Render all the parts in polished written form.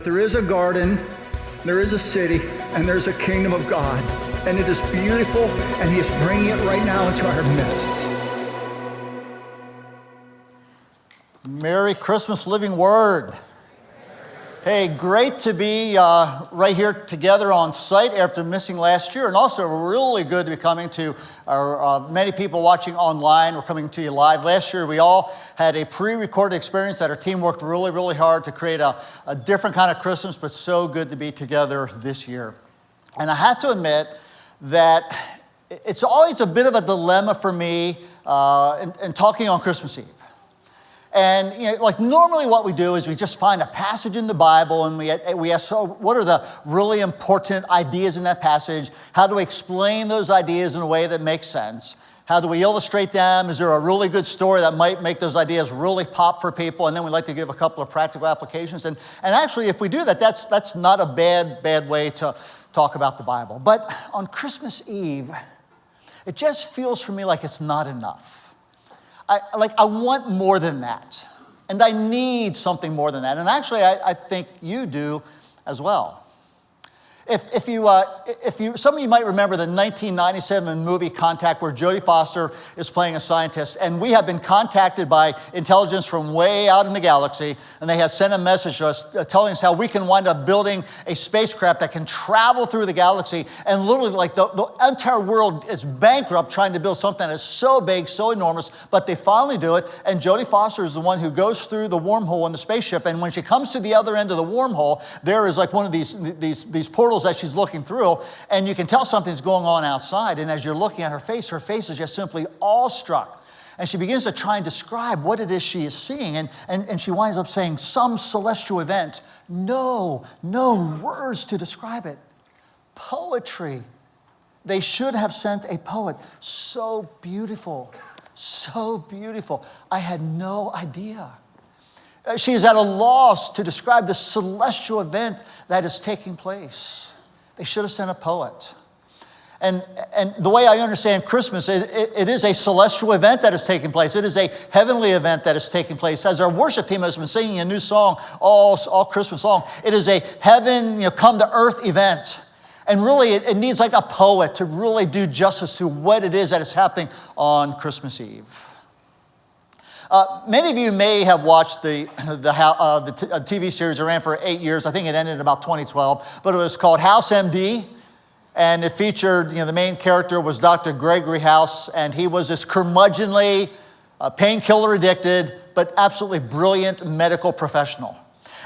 there is a garden, there is a city, and there's a kingdom of God. And it is beautiful, and he is bringing it right now into our midst. Merry Christmas, Living Word. Hey, great to be right here together on site after missing last year, and also really good to be coming to our many people watching online. We're coming to you live. Last year, we all had a pre-recorded experience that our team worked really, really hard to create a different kind of Christmas, but so good to be together this year. And I have to admit that it's always a bit of a dilemma for me in talking on Christmas Eve. And like normally what we do is we just find a passage in the Bible and we ask, so what are the really important ideas in that passage? How do we explain those ideas in a way that makes sense? How do we illustrate them? Is there a really good story that might make those ideas really pop for people? And then we like to give a couple of practical applications. And actually, if we do that, that's not a bad way to talk about the Bible. But on Christmas Eve, it just feels for me like it's not enough. I want more than that. And I need something more than that. And actually, I think you do as well. If you, some of you might remember the 1997 movie Contact, where Jodie Foster is playing a scientist, and we have been contacted by intelligence from way out in the galaxy, and they have sent a message to us telling us how we can wind up building a spacecraft that can travel through the galaxy, and literally like the entire world is bankrupt trying to build something that is so big, so enormous, but they finally do it, and Jodie Foster is the one who goes through the wormhole in the spaceship, and when she comes to the other end of the wormhole, there is like one of these portals that she's looking through, and you can tell something's going on outside. And as you're looking at her face is just simply awestruck. And she begins to try and describe what it is she is seeing. And she winds up saying, some celestial event. No words to describe it. Poetry. They should have sent a poet. So beautiful. So beautiful. I had no idea. She is at a loss to describe the celestial event that is taking place. They should have sent a poet. And the way I understand Christmas, it is a celestial event that is taking place. It is a heavenly event that is taking place. As our worship team has been singing a new song all Christmas long, it is a heaven, come to earth event. And really, it needs like a poet to really do justice to what it is that is happening on Christmas Eve. Many of you may have watched the TV series that ran for 8 years. I think it ended in about 2012, but it was called House MD, and it featured, the main character was Dr. Gregory House, and he was this curmudgeonly, painkiller addicted, but absolutely brilliant medical professional.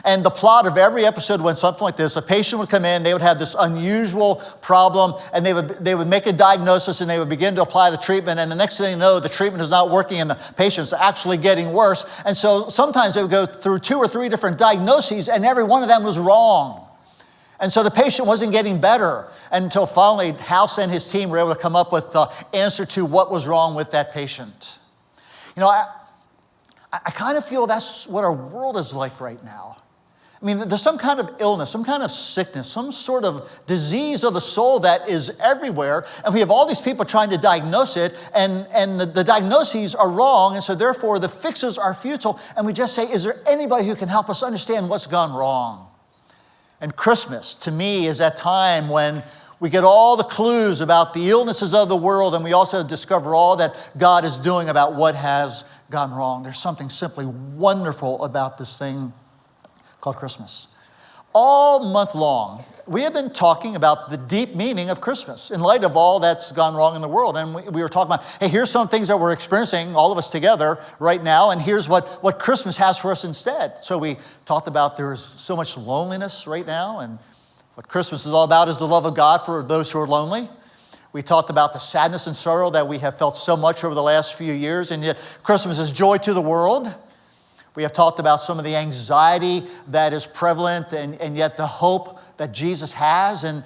And the plot of every episode went something like this. A patient would come in, they would have this unusual problem, and they would make a diagnosis, and they would begin to apply the treatment, and the next thing you know, the treatment is not working, and the patient's actually getting worse. And so sometimes they would go through 2 or 3 different diagnoses, and every one of them was wrong. And so the patient wasn't getting better until finally House and his team were able to come up with the answer to what was wrong with that patient. I kind of feel that's what our world is like right now. I mean, there's some kind of illness, some kind of sickness, some sort of disease of the soul that is everywhere, and we have all these people trying to diagnose it, and the diagnoses are wrong, and so therefore the fixes are futile, and we just say, is there anybody who can help us understand what's gone wrong? And Christmas, to me, is that time when we get all the clues about the illnesses of the world, and we also discover all that God is doing about what has gone wrong. There's something simply wonderful about this thing called Christmas. All month long, we have been talking about the deep meaning of Christmas in light of all that's gone wrong in the world. And we were talking about, hey, here's some things that we're experiencing, all of us together right now, and here's what Christmas has for us instead. So we talked about there's so much loneliness right now, and what Christmas is all about is the love of God for those who are lonely. We talked about the sadness and sorrow that we have felt so much over the last few years, and yet Christmas is joy to the world. We have talked about some of the anxiety that is prevalent and yet the hope that Jesus has. And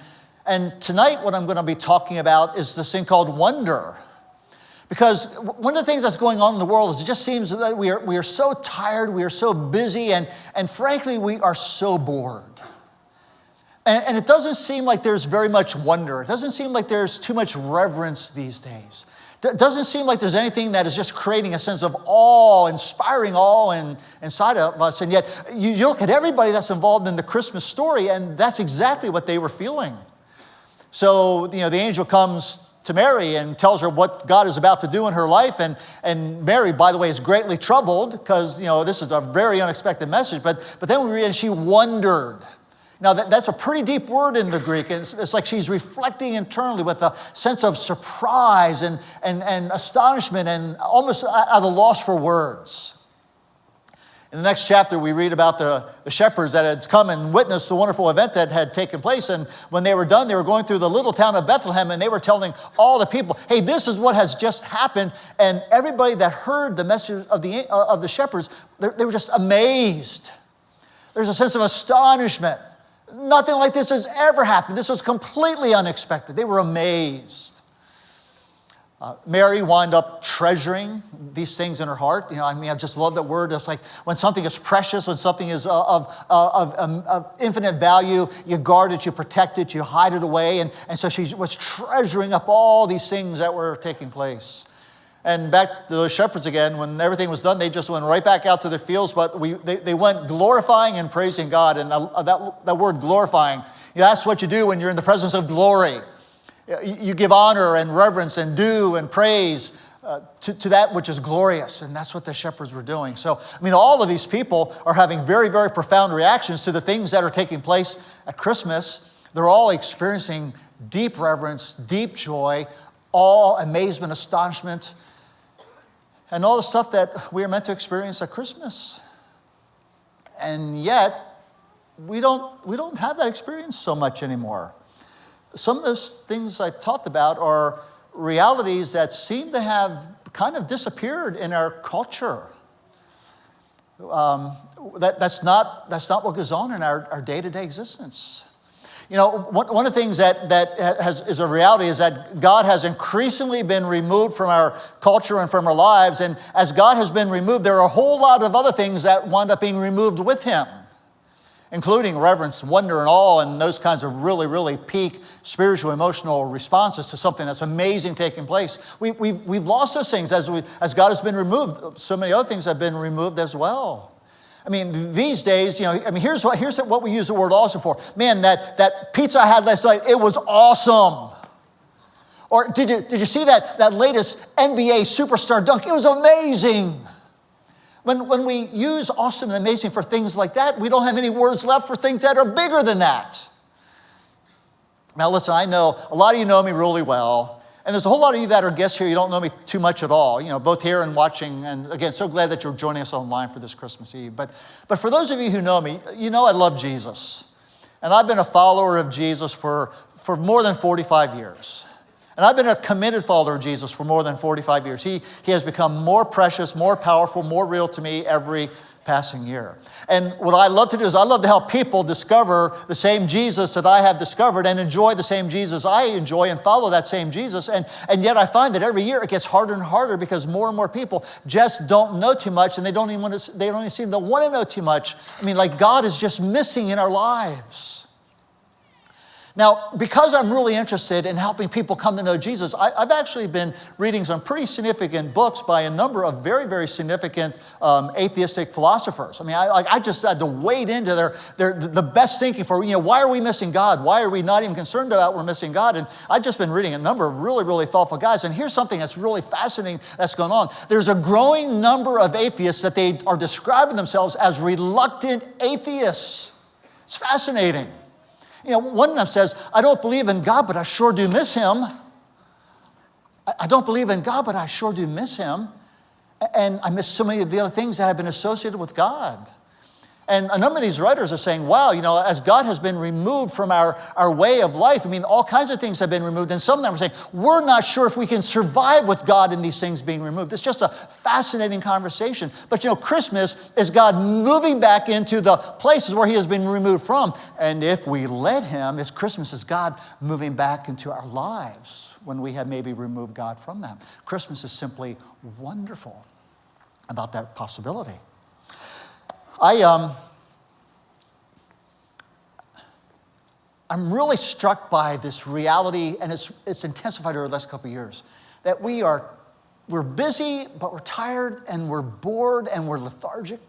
tonight what I'm going to be talking about is this thing called wonder. Because one of the things that's going on in the world is it just seems that we are so tired, we are so busy, and frankly, we are so bored. And it doesn't seem like there's very much wonder. It doesn't seem like there's too much reverence these days. Doesn't seem like there's anything that is just creating a sense of awe, inspiring awe inside of us. And yet you look at everybody that's involved in the Christmas story, and that's exactly what they were feeling. So, the angel comes to Mary and tells her what God is about to do in her life. And Mary, by the way, is greatly troubled because, this is a very unexpected message. But then we read, and she wondered. Now, that's a pretty deep word in the Greek. It's like she's reflecting internally with a sense of surprise and astonishment and almost at a loss for words. In the next chapter, we read about the shepherds that had come and witnessed the wonderful event that had taken place. And when they were done, they were going through the little town of Bethlehem, and they were telling all the people, hey, this is what has just happened. And everybody that heard the message of the shepherds, they were just amazed. There's a sense of astonishment. Nothing like this has ever happened. This was completely unexpected. They were amazed. Mary wound up treasuring these things in her heart. I just love that word. It's like when something is precious, when something is of infinite value, you guard it, you protect it, you hide it away. And so she was treasuring up all these things that were taking place. And back to the shepherds again, when everything was done, they just went right back out to their fields, but they went glorifying and praising God. And that word glorifying, that's what you do when you're in the presence of glory. You give honor and reverence and due and praise to that which is glorious. And that's what the shepherds were doing. So, all of these people are having very, very profound reactions to the things that are taking place at Christmas. They're all experiencing deep reverence, deep joy, awe, amazement, astonishment, and all the stuff that we are meant to experience at Christmas. And yet, we don't have that experience so much anymore. Some of those things I talked about are realities that seem to have kind of disappeared in our culture. That's not what goes on in our day-to-day existence. One of the things that is a reality is that God has increasingly been removed from our culture and from our lives. And as God has been removed, there are a whole lot of other things that wind up being removed with him, including reverence, wonder, and awe, and those kinds of really, really peak spiritual, emotional responses to something that's amazing taking place. We've lost those things as God has been removed. So many other things have been removed as well. These days, here's what we use the word awesome for. Man, that pizza I had last night, it was awesome. Or did you see that latest NBA superstar dunk? It was amazing. When we use awesome and amazing for things like that, we don't have any words left for things that are bigger than that. Now listen, I know a lot of you know me really well. And there's a whole lot of you that are guests here, you don't know me too much at all, both here and watching. And again, so glad that you're joining us online for this Christmas Eve. But for those of you who know me, I love Jesus. And I've been a follower of Jesus for more than 45 years. And I've been a committed follower of Jesus for more than 45 years. He has become more precious, more powerful, more real to me every passing year. And what I love to do is I love to help people discover the same Jesus that I have discovered and enjoy the same Jesus I enjoy and follow that same Jesus. And yet I find that every year it gets harder and harder because more and more people just don't know too much, and they don't even seem to want to know too much. Like God is just missing in our lives. Now, because I'm really interested in helping people come to know Jesus, I've actually been reading some pretty significant books by a number of very, very significant atheistic philosophers. I just had to wade into the best thinking for, why are we missing God? Why are we not even concerned about we're missing God? And I've just been reading a number of really, really thoughtful guys. And here's something that's really fascinating that's going on. There's a growing number of atheists that they are describing themselves as reluctant atheists. It's fascinating. One of them says, I don't believe in God, but I sure do miss him. I don't believe in God, but I sure do miss him. And I miss so many of the other things that have been associated with God. And a number of these writers are saying, wow, as God has been removed from our way of life, all kinds of things have been removed. And some of them are saying, we're not sure if we can survive with God in these things being removed. It's just a fascinating conversation. But Christmas is God moving back into the places where he has been removed from. And if we let him, Christmas is God moving back into our lives when we have maybe removed God from them. Christmas is simply wonderful about that possibility. I'm really struck by this reality, and it's intensified over the last couple of years, that we're busy, but we're tired, and we're bored, and we're lethargic.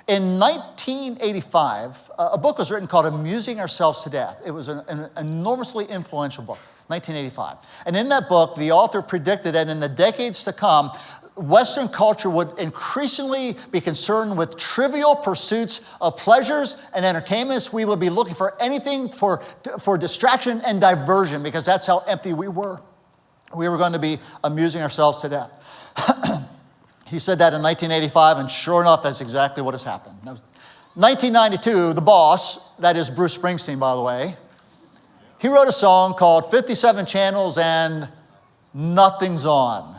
In 1985, a book was written called Amusing Ourselves to Death. It was an enormously influential book, 1985. And in that book, the author predicted that in the decades to come, Western culture would increasingly be concerned with trivial pursuits of pleasures and entertainments. We would be looking for anything for distraction and diversion, because that's how empty we were. We were going to be amusing ourselves to death. He said that in 1985, and sure enough, that's exactly what has happened. Now, 1992, the boss, that is Bruce Springsteen, by the way, he wrote a song called 57 Channels and Nothing's On.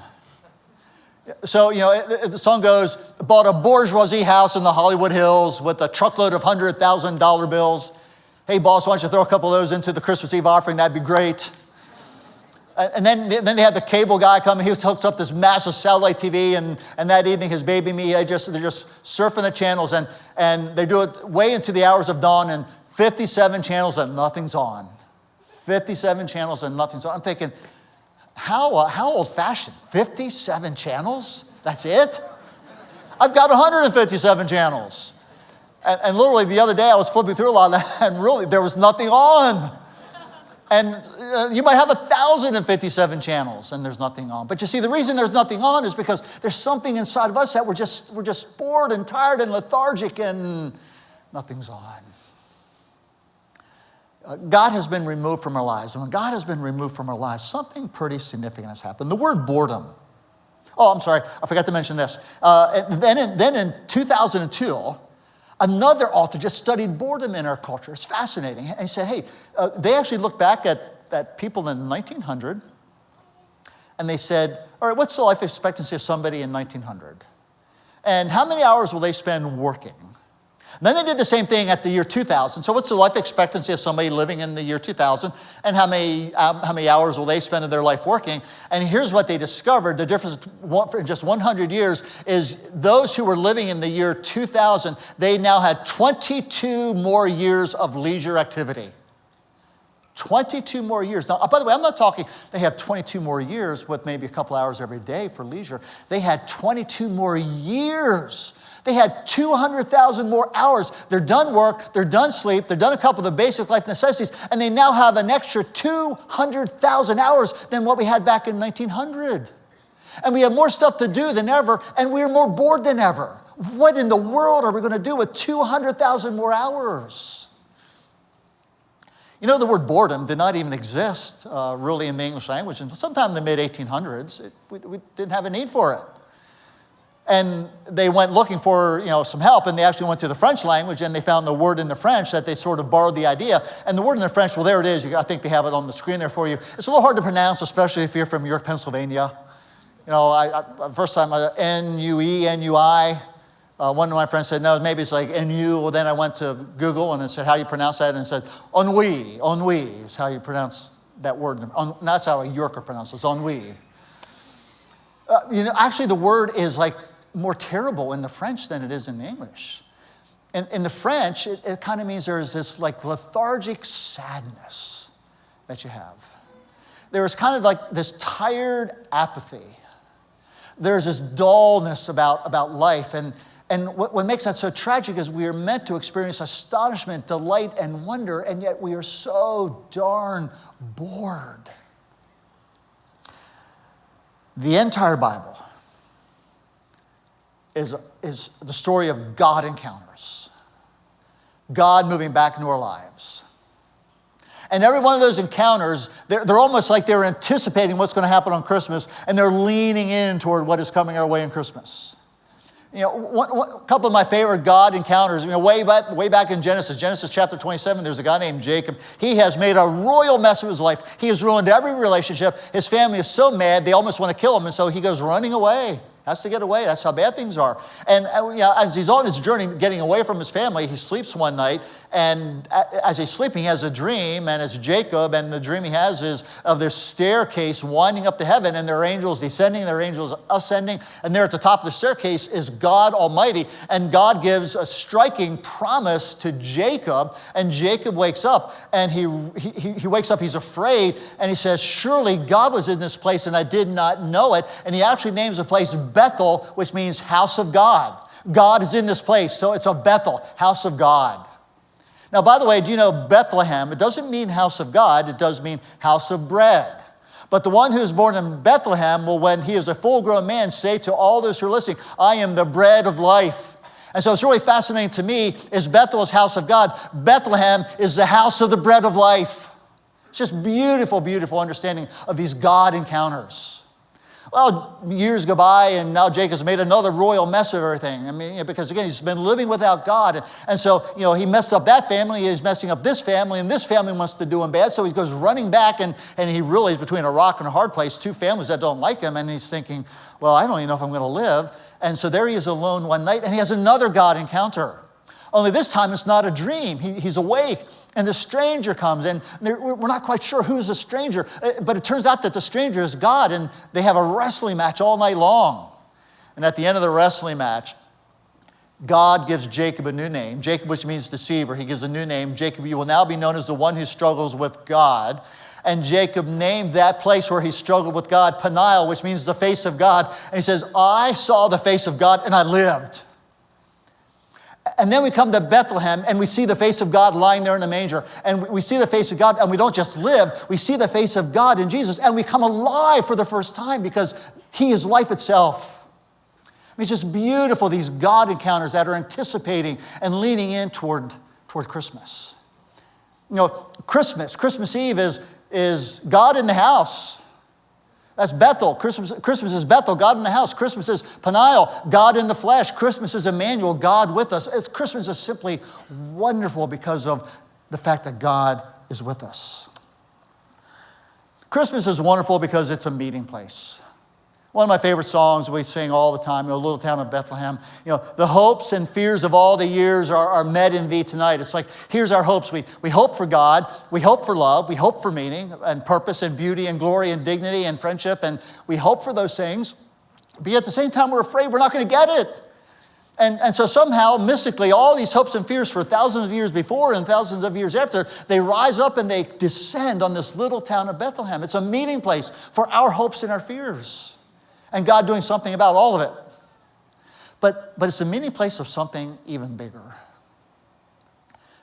So, the song goes, bought a bourgeoisie house in the Hollywood Hills with a truckload of $100,000 bills. Hey, boss, why don't you throw a couple of those into the Christmas Eve offering? That'd be great. And then they had the cable guy come, and he hooks up this massive satellite TV, and that evening his baby me, they're just surfing the channels, and they do it way into the hours of dawn, and 57 channels and nothing's on. 57 channels and nothing's on. I'm thinking, how old-fashioned? 57 channels? That's it? I've got 157 channels. And literally the other day I was flipping through a lot of that, and really there was nothing on. And you might have 1,057 channels and there's nothing on. But you see, the reason there's nothing on is because there's something inside of us that we're just bored and tired and lethargic, and nothing's on. God has been removed from our lives. And when God has been removed from our lives, something pretty significant has happened. The word boredom. Oh, I'm sorry, I forgot to mention this. Then in 2002, another author just studied boredom in our culture. It's fascinating. And he said, hey, they actually looked back at people in 1900, and they said, all right, what's the life expectancy of somebody in 1900? And how many hours will they spend working? And then they did the same thing at the year 2000. So what's the life expectancy of somebody living in the year 2000? And how many hours will they spend in their life working? And here's what they discovered. The difference in just 100 years is those who were living in the year 2000, they now had 22 more years of leisure activity. 22 more years. Now, by the way, I'm not talking they have 22 more years with maybe a couple hours every day for leisure. They had 22 more years. They had 200,000 more hours. They're done work, they're done sleep, they're done a couple of the basic life necessities, and they now have an extra 200,000 hours than what we had back in 1900. And we have more stuff to do than ever, and we're more bored than ever. What in the world are we going to do with 200,000 more hours? You know, the word boredom did not even exist really in the English language until sometime in the mid-1800s. We didn't have a need for it. And they went looking for, some help, and they actually went to the French language, and they found the word in the French that they sort of borrowed the idea. And the word in the French, well, there it is. I think they have it on the screen there for you. It's a little hard to pronounce, especially if you're from York, Pennsylvania. First time, N-U-E, N-U-I. One of my friends said, no, maybe it's like N-U. Well, then I went to Google, and it said, how do you pronounce that? And it said, ennui. Ennui is how you pronounce that word. That's how a Yorker pronounces it, ennui. Actually, the word is like more terrible in the French than it is in the English. In the French, it kind of means there's this like lethargic sadness that you have. There's kind of like this tired apathy. There's this dullness about life. And what makes that so tragic is we are meant to experience astonishment, delight, and wonder, and yet we are so darn bored. The entire Bible is the story of God encounters. God moving back into our lives. And every one of those encounters, they're almost like they're anticipating what's going to happen on Christmas, and they're leaning in toward what is coming our way in Christmas. A couple of my favorite God encounters, way back in Genesis chapter 27, there's a guy named Jacob. He has made a royal mess of his life. He has ruined every relationship. His family is so mad, they almost want to kill him, and so he goes running away. Has to get away. That's how bad things are. And as he's on his journey getting away from his family, he sleeps one night, And as he's sleeping, he has a dream, and it's Jacob, and the dream he has is of this staircase winding up to heaven, and there are angels descending, there are angels ascending, and there at the top of the staircase is God Almighty, and God gives a striking promise to Jacob, and Jacob wakes up, and he wakes up, he's afraid, and he says, surely God was in this place, and I did not know it, and he actually names the place Bethel, which means house of God. God is in this place, so it's a Bethel, house of God. Now, by the way, do you know Bethlehem? It doesn't mean house of God, it does mean house of bread. But the one who is born in Bethlehem will, when he is a full-grown man, say to all those who are listening, I am the bread of life. And so it's really fascinating to me, is Bethel is house of God. Bethlehem is the house of the bread of life. It's just beautiful, beautiful understanding of these God encounters. Well, years go by, and now Jacob's made another royal mess of everything. I mean, because again, he's been living without God. And so, he messed up that family, he's messing up this family, and this family wants to do him bad. So he goes running back, and he really is between a rock and a hard place, two families that don't like him, and he's thinking, well, I don't even know if I'm going to live. And so there he is alone one night, and he has another God encounter. Only this time it's not a dream. He's awake. And the stranger comes, and we're not quite sure who's the stranger, but it turns out that the stranger is God, and they have a wrestling match all night long. And at the end of the wrestling match, God gives Jacob a new name, Jacob, which means deceiver. He gives a new name. Jacob, you will now be known as the one who struggles with God. And Jacob named that place where he struggled with God Peniel, which means the face of God. And he says, I saw the face of God, and I lived. And then we come to Bethlehem, and we see the face of God lying there in the manger. And we see the face of God, and we don't just live. We see the face of God in Jesus, and we come alive for the first time because he is life itself. I mean, it's just beautiful, these God encounters that are anticipating and leaning in toward Christmas. Christmas Eve is God in the house. That's Bethel. Christmas is Bethel, God in the house. Christmas is Peniel, God in the flesh. Christmas is Emmanuel, God with us. Christmas is simply wonderful because of the fact that God is with us. Christmas is wonderful because it's a meeting place. One of my favorite songs we sing all the time, Little Town of Bethlehem. The hopes and fears of all the years are met in thee tonight. It's like, here's our hopes. We hope for God. We hope for love. We hope for meaning and purpose and beauty and glory and dignity and friendship. And we hope for those things. But at the same time, we're afraid we're not going to get it. And so somehow, mystically, all these hopes and fears for thousands of years before and thousands of years after, they rise up and they descend on this little town of Bethlehem. It's a meeting place for our hopes and our fears. And God doing something about all of it. But it's a meeting place of something even bigger.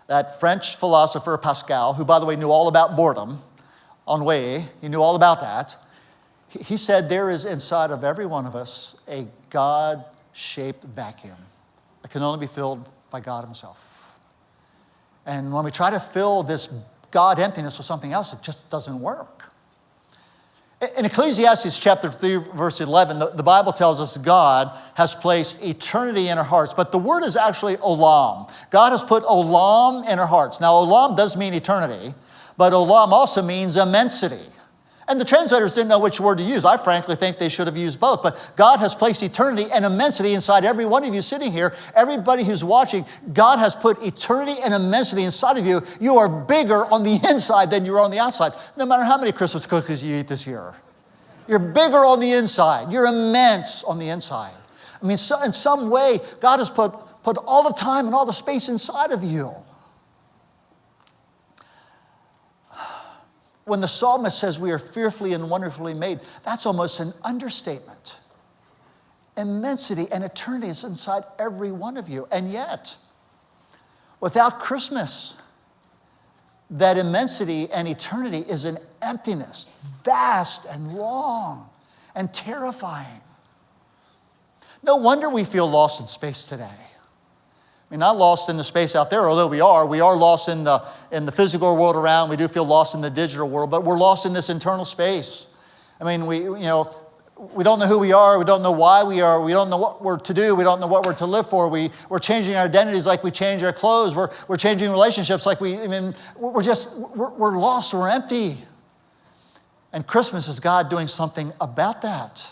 That French philosopher Pascal, who by the way knew all about boredom, ennui, he knew all about that. He said there is inside of every one of us a God-shaped vacuum that can only be filled by God himself. And when we try to fill this God emptiness with something else, it just doesn't work. In Ecclesiastes chapter 3, verse 11, the Bible tells us God has placed eternity in our hearts. But the word is actually olam. God has put olam in our hearts. Now, olam does mean eternity, but olam also means immensity. And the translators didn't know which word to use. I frankly think they should have used both. But God has placed eternity and immensity inside every one of you sitting here. Everybody who's watching, God has put eternity and immensity inside of you. You are bigger on the inside than you are on the outside. No matter how many Christmas cookies you eat this year. You're bigger on the inside. You're immense on the inside. I mean, in some way, God has put all the time and all the space inside of you. When the psalmist says we are fearfully and wonderfully made, that's almost an understatement. Immensity and eternity is inside every one of you. And yet, without Christmas, that immensity and eternity is an emptiness, vast and long and terrifying. No wonder we feel lost in space today. I mean, not lost in the space out there, although we are lost in the physical world around. We do feel lost in the digital world, but we're lost in this internal space. I mean, we don't know who we are. We don't know why we are. We don't know what we're to do. We don't know what we're to live for. We're changing our identities like we change our clothes. We're changing relationships like we're lost. We're empty. And Christmas is God doing something about that.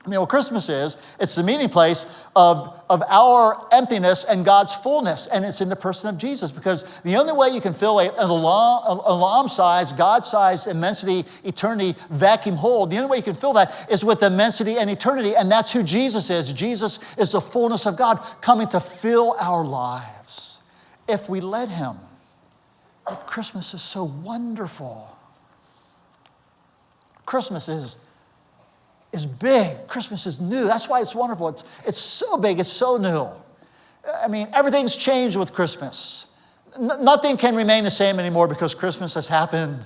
I mean, what Christmas is, it's the meeting place of our emptiness and God's fullness, and it's in the person of Jesus, because the only way you can fill an alarm-sized, God-sized immensity, eternity, vacuum hole, the only way you can fill that is with immensity and eternity, and that's who Jesus is. Jesus is the fullness of God coming to fill our lives if we let him. But Christmas is so wonderful. Christmas is big. Christmas is new. That's why it's wonderful. It's so big. It's so new. I mean, everything's changed with Christmas. Nothing can remain the same anymore because Christmas has happened.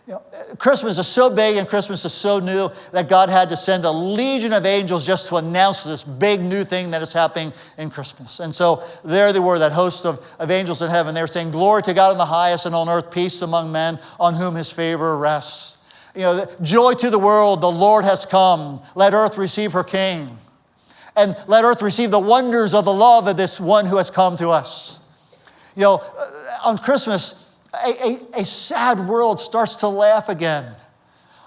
You know, Christmas is so big and Christmas is so new that God had to send a legion of angels just to announce this big new thing that is happening in Christmas. And so there they were, that host of angels in heaven. They were saying, "Glory to God in the highest, and on earth peace among men on whom his favor rests." You know, joy to the world, the Lord has come. Let earth receive her King. And let earth receive the wonders of the love of this one who has come to us. You know, on Christmas, a sad world starts to laugh again.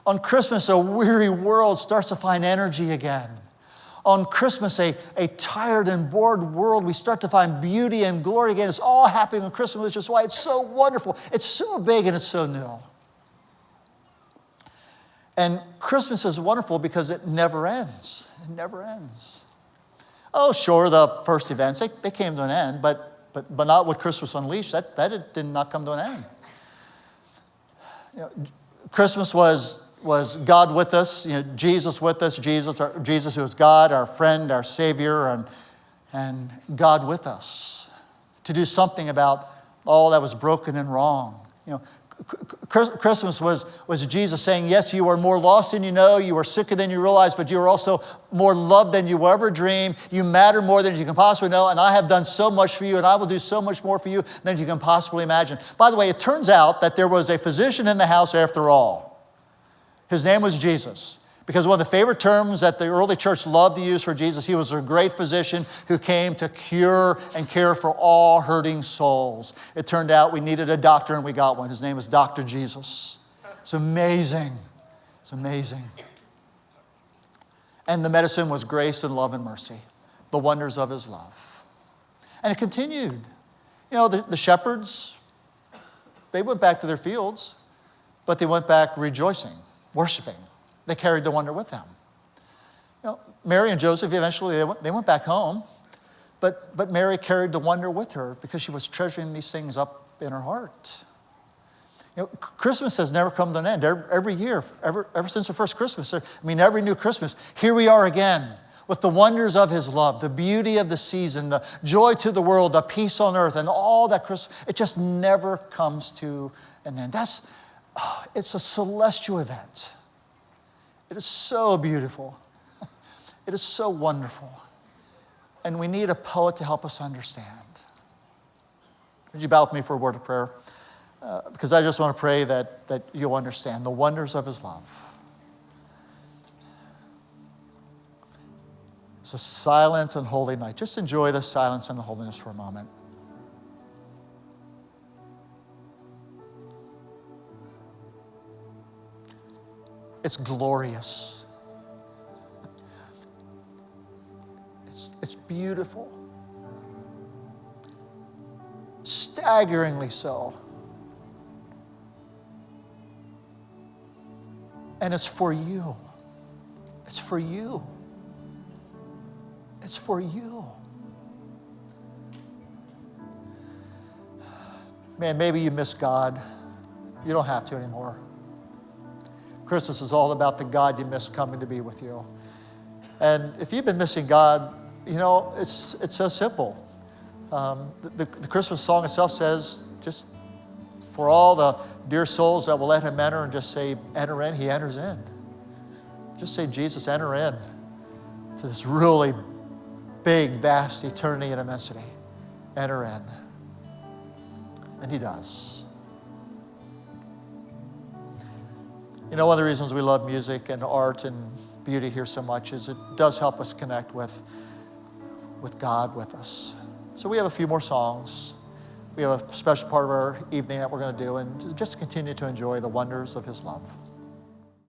On Christmas, a weary world starts to find energy again. On Christmas, a tired and bored world, we start to find beauty and glory again. It's all happening on Christmas, which is why it's so wonderful. It's so big and it's so new. And Christmas is wonderful because it never ends. It never ends. Oh, sure, the first events, they came to an end, but not with Christmas Unleashed. That did not come to an end. You know, Christmas was God with us, you know, Jesus with us, Jesus who is God, our friend, our Savior, and God with us to do something about all that was broken and wrong. You know, Christmas was Jesus saying, yes, you are more lost than you know, you are sicker than you realize, but you are also more loved than you will ever dream. You matter more than you can possibly know, and I have done so much for you, and I will do so much more for you than you can possibly imagine. By the way, it turns out that there was a physician in the house after all. His name was Jesus. Because one of the favorite terms that the early church loved to use for Jesus, he was a great physician who came to cure and care for all hurting souls. It turned out we needed a doctor and we got one. His name was Dr. Jesus. It's amazing. It's amazing. And the medicine was grace and love and mercy, the wonders of his love. And it continued. You know, the shepherds, they went back to their fields, but they went back rejoicing, worshiping. They carried the wonder with them. You know, Mary and Joseph, eventually they went back home, but Mary carried the wonder with her because she was treasuring these things up in her heart. You know, Christmas has never come to an end. Every year, ever since the first Christmas, every new Christmas, here we are again with the wonders of his love, the beauty of the season, the joy to the world, the peace on earth, and all that Christmas. It just never comes to an end. It's a celestial event. It is so beautiful. It is so wonderful. And we need a poet to help us understand. Would you bow with me for a word of prayer? Because I just want to pray that you'll understand the wonders of his love. It's a silent and holy night. Just enjoy the silence and the holiness for a moment. It's glorious. It's beautiful. Staggeringly so. And it's for you. It's for you. It's for you. Man, maybe you miss God. You don't have to anymore. Christmas is all about the God you miss coming to be with you. And if you've been missing God, you know, it's so simple. The Christmas song itself says, just for all the dear souls that will let him enter, and just say, enter in, he enters in. Just say, Jesus, enter in to this really big, vast eternity and immensity. Enter in. And he does. You know, one of the reasons we love music and art and beauty here so much is it does help us connect with God with us. So we have a few more songs. We have a special part of our evening that we're going to do, and just continue to enjoy the wonders of his love.